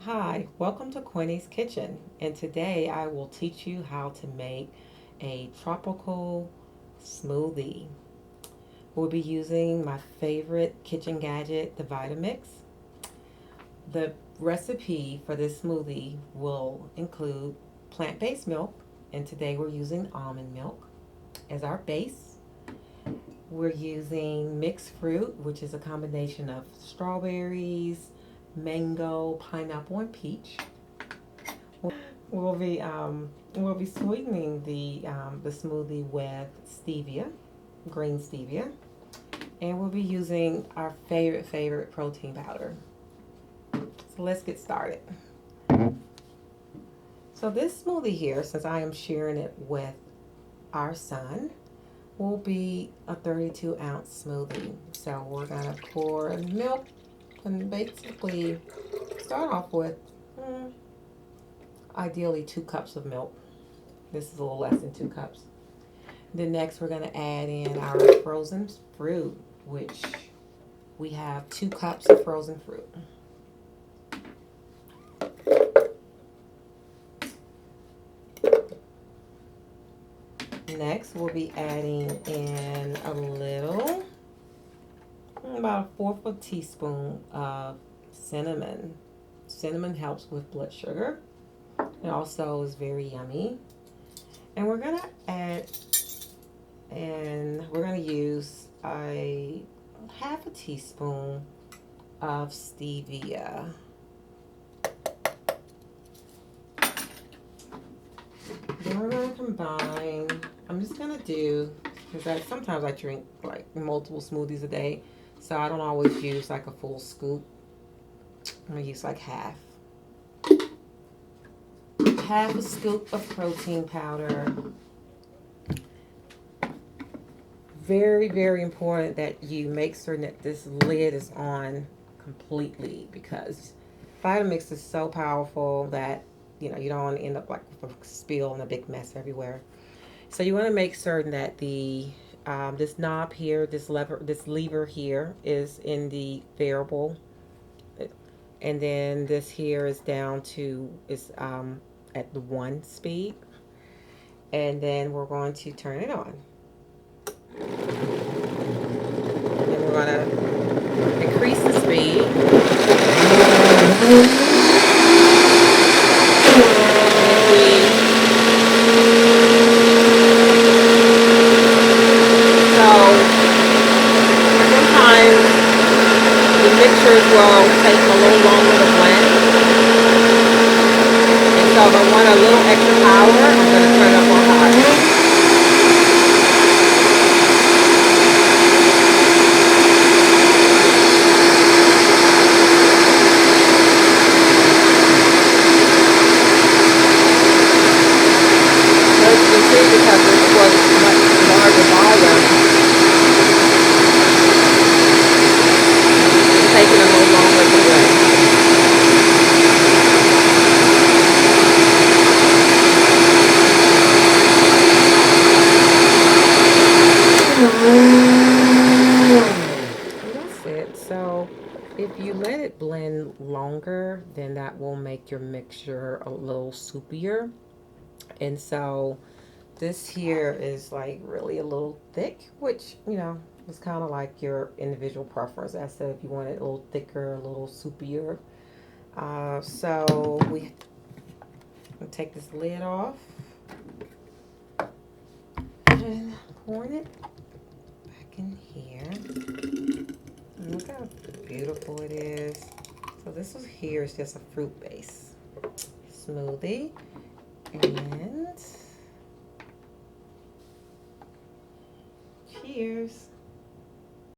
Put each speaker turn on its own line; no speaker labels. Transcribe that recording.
Hi, welcome to Quinny's Kitchen, and today I will teach you how to make a tropical smoothie. We'll be using my favorite kitchen gadget, the Vitamix. The recipe for this smoothie will include plant-based milk, and today we're using almond milk as our base. We're using mixed fruit, which is a combination of strawberries, mango, pineapple, and peach. We'll be sweetening the smoothie with stevia, green stevia, and we'll be using our favorite protein powder. So let's get started. So this smoothie here, since I am sharing it with our son, will be a 32-ounce smoothie. So we're gonna pour milk and basically start off with ideally 2 cups of milk. This is a little less than 2 cups. Then next we're going to add in our frozen fruit, which we have 2 cups of frozen fruit. Next we'll be adding in about a fourth of a teaspoon of cinnamon. Cinnamon helps with blood sugar. It also is very yummy. And we're gonna use a half a teaspoon of stevia. Then we're gonna combine. I'm just gonna do because sometimes I drink like multiple smoothies a day, so I don't always use like a full scoop. I'm gonna use like half a scoop of protein powder. Very important that you make certain that this lid is on completely because Vitamix is so powerful that you don't want to end up like with a spill and a big mess everywhere. So you want to make certain that the this knob here, this lever here is in the variable, and then this here is down to is at the 1 speed, and then we're going to turn it on. And we're going to increase the speed. Sometimes the mixtures will take a little longer to blend. And so if I want a little extra power, I'm going to turn it up on high. As you can see, because this was much larger volume, it's taking a little longer to blend. And that's it. So if you let it blend longer, then that will make your mixture a little soupier. And so this here is like really a little thick, which, it's kind of like your individual preference. I said if you want it a little thicker, a little soupier. So we take this lid off and pour it back in here. And look how beautiful it is. So this here is just a fruit base smoothie. And